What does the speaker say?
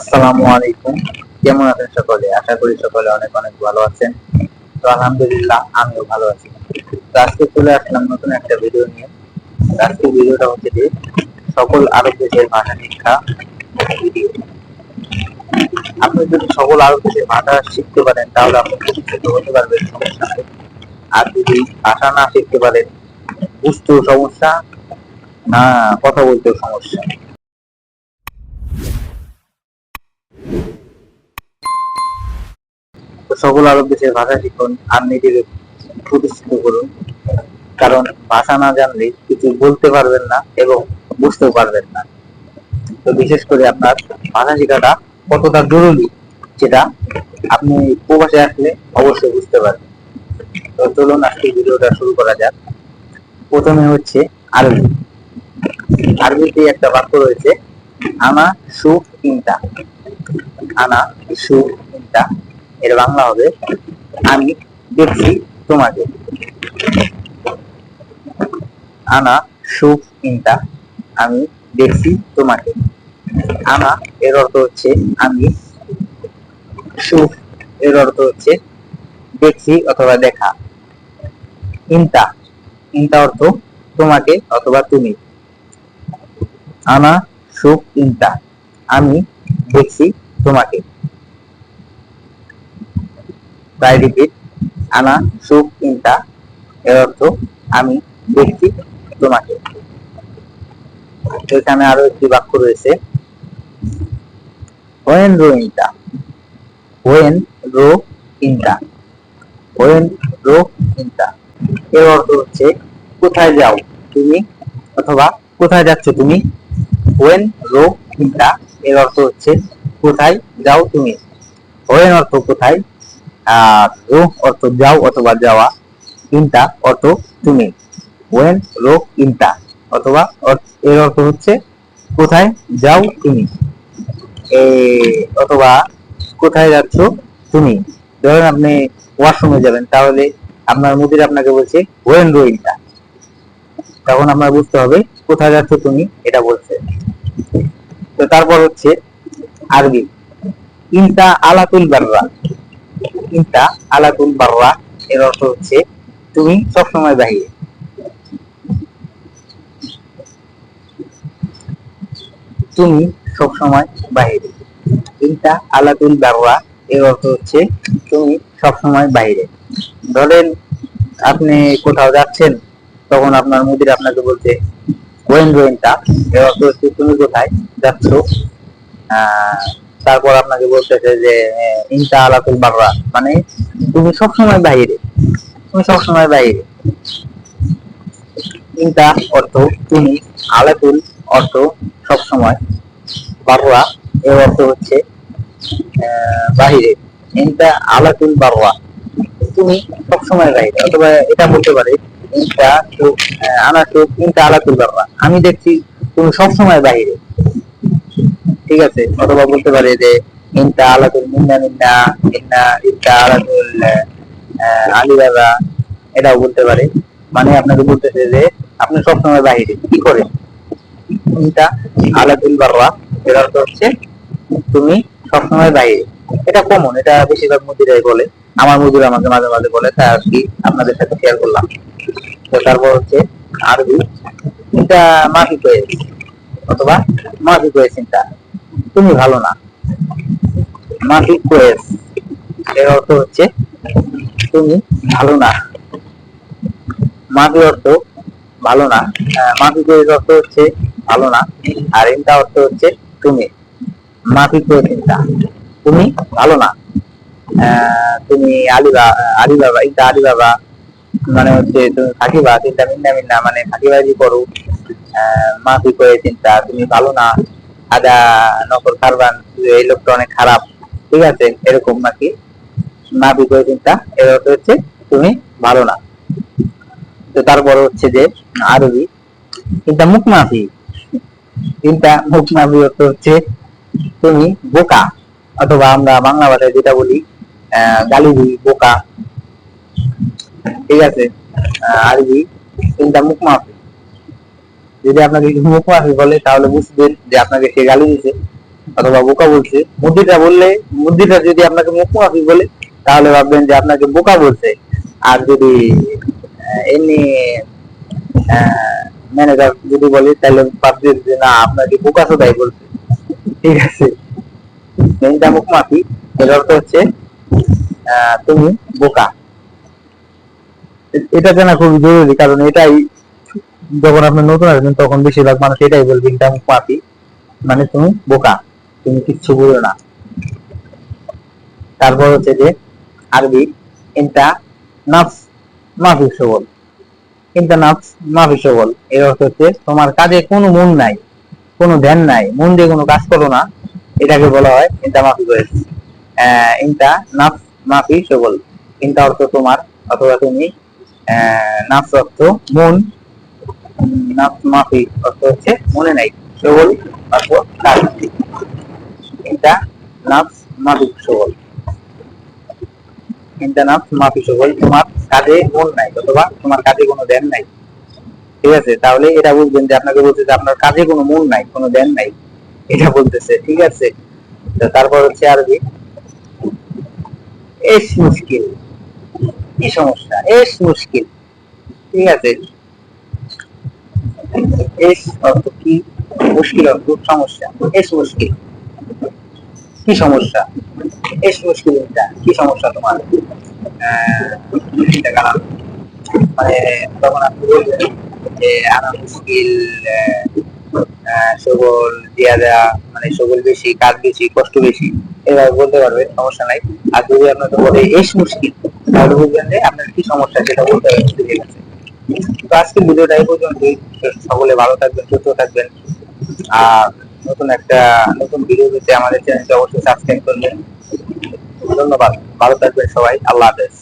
আসসালামু আলাইকুম। কেমন আছেন সকলে? আশা করি সকলে অনেক অনেক ভালো আছেন। তো আলহামদুলিল্লাহ আমিও ভালো আছি। তো আজকে চলে আসলাম নতুন একটা ভিডিও নিয়ে। আজকের ভিডিওটা হচ্ছে যে সকল আরব দেশের ভাষা শিক্ষা ভিডিও। আপনি যদি সকল আরব দেশের ভাষা শিখতে পারেন তাহলে আপনি ভবিষ্যতে হতে পারবেন, সমস্যা নেই। আর যদি ভাষা না শিখতে পারেন, বুঝতেও সমস্যা, না কথা বলতেও সমস্যা। তো সকল আরব দেশের ভাষা শিখুন আর নিজেকে প্রতিষ্ঠিত করুন, কারণ ভাষা না জানলে কিছু বলতে পারবেন না এবং বুঝতেও পারবেন না। তো বিশেষ করে আপনার ভাষা শেখাটা কতটা জরুরি সেটা আপনি প্রবাসে আসলে অবশ্যই বুঝতে পারবেন। তো চলুন আজকে ভিডিওটা শুরু করা যাক। প্রথমে হচ্ছে আরবি। আরবিতে একটা বাক্য রয়েছে, আনা সুফ ইনতা। আনা সুফ ইনতা এর বাংলা হবে, আমি দেখছি তোমাকে। আনা সুফ ইনতা, আমি দেখছি তোমাকে। আনা এর অর্থ হচ্ছে আমি, সুফ এর অর্থ হচ্ছে দেখছি অথবা দেখা। ইনতা, ইনতা অর্থ তোমাকে অথবা তুমি। আনা সুফ ইনতা, আমি দেখছি তোমাকে। তাই রিপিট, আনা সুফ ইনতা এর অর্থ আমি দেখছি তোমাকে। এখানে আরো একটি বাক্য রয়েছে, ওয়েন রো ইনতা। ওয়েন রো ইনতা, ওয়েন রো ইনতা এর অর্থ হচ্ছে কোথায় যাও তুমি অথবা কোথায় যাচ্ছ তুমি। ওয়েন রো ইনতা এর অর্থ হচ্ছে কোথায় যাও তুমি। ওয়েন অর্থ কোথায়, আর রো অর্থ যাও অথবা যাওয়া, ইনতা অর্থ তুমি। ওয়েন রো ইনতা অথবা এর অর্থ হচ্ছে কোথায় যাও তুমি, অথবা কোথায় যাচ্ছ তুমি। ধরেন আপনি ওয়াশরুমে যাবেন, তাহলে আপনার মুদির আপনাকে বলছে ওয়েন রো ইনতা, তখন আপনার বুঝতে হবে কোথায় যাচ্ছ তুমি এটা বলছে। তো তারপর হচ্ছে আরবি, ইনতা আলাতুল বাররা। ইনতা আলাতুল বাররা এর অর্থ হচ্ছে তুমি সবসময় বাহিরে। তুমি সবসময় বাহিরে। ইনতা আলাতুল বাররা এর অর্থ হচ্ছে তুমি সবসময় বাইরে। ধরেন আপনি কোথাও যাচ্ছেন, তখন আপনার মুদির আপনাকে বলছে ওয়েন রো ইনতা, এর অর্থ হচ্ছে তুমি কোথায় যাচ্ছ। তারপর আপনাকে বলতেছে যে ইনতা আলাতুল বাররা মানে তুমি সবসময় বাইরে, তুমি সবসময় বাইরে। ইনতা অর্থ তুমি, আলাতুল অর্থ সবসময়, বাররা এর অর্থ হচ্ছে বাহিরে। ইনতা আলাতুল বাররা তুমি সবসময় বাইরে, অথবা এটা বলতে পারে ইনতা আনা সুফ ইনতা আলাতুল বাররা, আমি দেখছি তুমি সবসময় বাইরে। ঠিক আছে, অথবা বলতে পারে যে ইনতা আলাতুল মিন্না মিন্না, ইনতা আলাতুল আলিবাবা, এটাও বলতে পারে। মানে আপনাকে বলতেছে যে আপনি সবসময় বাহিরে কি করেন। ইনতা আলাতুল বাররা এর অর্থ হচ্ছে তুমি সবসময় বাইরে। এটা কমন, এটা বেশিরভাগ মুদিরাই বলে, আমার মুদির আমাকে মাঝে মাঝে বলে, তাই আর কি আপনাদের সাথে শেয়ার করলাম। তো তারপর হচ্ছে আরবি, এটা মাফি কয়েস অথবা মাফি কয়েস চিন্তা, তুমি ভালো না। মাফি কয়েস এর অর্থ হচ্ছে তুমি ভালো না। মাফি অর্থ ভালো না, মাফি কয়েস অর্থ হচ্ছে ভালো না, আর ইনটা অর্থ হচ্ছে তুমি। মাফি কয়েস চিন্তা, তুমি ভালো না। তুমি আলিবাবা, ইনটা আলিবাবা মানে হচ্ছে তুমি থাকিবা, চিন্তা মিন্না মিন্না মানে থাকিবাজি করো। মাফি করে চিন্তা তুমি ভালো না। আদা নকল কারবান, এই লোকটা অনেক খারাপ। ঠিক আছে, এরকম নাকি। মাফি করে চিন্তা এর অর্থ হচ্ছে তুমি ভালো না। তো তারপর হচ্ছে যে আরবি, চিন্তা মুখ মাফি। চিন্তা মুখ মাফি অর্থ হচ্ছে তুমি বোকা, অথবা আমরা বাংলা ভাষায় যেটা বলি গালি দিই, বোকা। ঠিক আছে, আরবি চিন্তা মুখ মাফি, যদি আপনাকে মুখ মাফি বলে তাহলে বুঝবেন যে আপনাকে সে গালি দিছে। অথবা বোকা বলছে। বুদ্ধিটা যদি আপনাকে মুখোমুখি বলে তাহলে ভাববেন যে আপনাকে বোকা বলছে। আর যদি এমনি ম্যানেজার যদি বলে তাহলে ভাবছেন যে না আপনাকে বোকা সদাই বলছে। ঠিক আছে, মেনটা মুখোমুখি এর অর্থ হচ্ছে তুমি বোকা। এটা জানা খুব জরুরি, কারণ এটাই যখন আপনি নতুন আসবেন তখন বেশিরভাগ মানুষ এটাই বলবে এটা মুখোমুখি, মানে তুমি বোকা, তুমি কিচ্ছু বুঝো না। তারপর হচ্ছে যে আরবি ইনতা নাফস মাফি শগল। ইনতা নাফস মাফি শগল এর অর্থ হচ্ছে তোমার কাজে কোনো মন নাই, কোনো ধ্যান নাই, মন দিয়ে কোনো কাজ করো না, এটাকে বলা হয় ইনতা মাফি করে। ইনতা নাফস মাফি শগল। ইনতা অর্থ তোমার অথবা তুমি, নাফস অর্থ মন, নাফস মাফি অর্থ হচ্ছে মনে নাই, শগল অর্থ কাজ। ইনতা নাফস মাফি শগল, ইনতা নাফস মাফি শগল তোমার কাজে মন নাই অথবা তোমার কাজে কোনো ধ্যান নাই। ঠিক আছে, তাহলে এটা বুঝবেন যে আপনাকে বলছে যে আপনার কাজে কোনো মন নাই, কোনো ধ্যান নাই, এটা বলতেছে। ঠিক আছে, তারপর হচ্ছে আরবি এস মুশকিল, কি সমস্যা, এস মুশকিল। ঠিক আছে, এস অর্থ কি, মুশকিল অর্থ সমস্যা। এস মুশকিল কি সমস্যা, এস মুশকিল কি সমস্যা তোমার। মানে তখন আপনি বলবেন যে আমার মুশকিল সবল দিয়া দেয়া, মানে সবল বেশি, কাজ বেশি, কষ্ট বেশি, এভাবে বলতে পারবে, সমস্যা নাই। আর যদি আপনাকে বলে এস মুশকিল তাহলে বুঝবেন যে আপনার কি সমস্যা সেটা বলতে হবে। ঠিক আছে, তো আজকের ভিডিওটা এই পর্যন্তই। সকলে ভালো থাকবেন, সুস্থ থাকবেন। আর নতুন ভিডিও পেতে আমাদের চ্যানেলটি অবশ্যই সাবস্ক্রাইব করবেন। ধন্যবাদ, ভালো থাকবেন সবাই, আল্লাহ হাফেজ।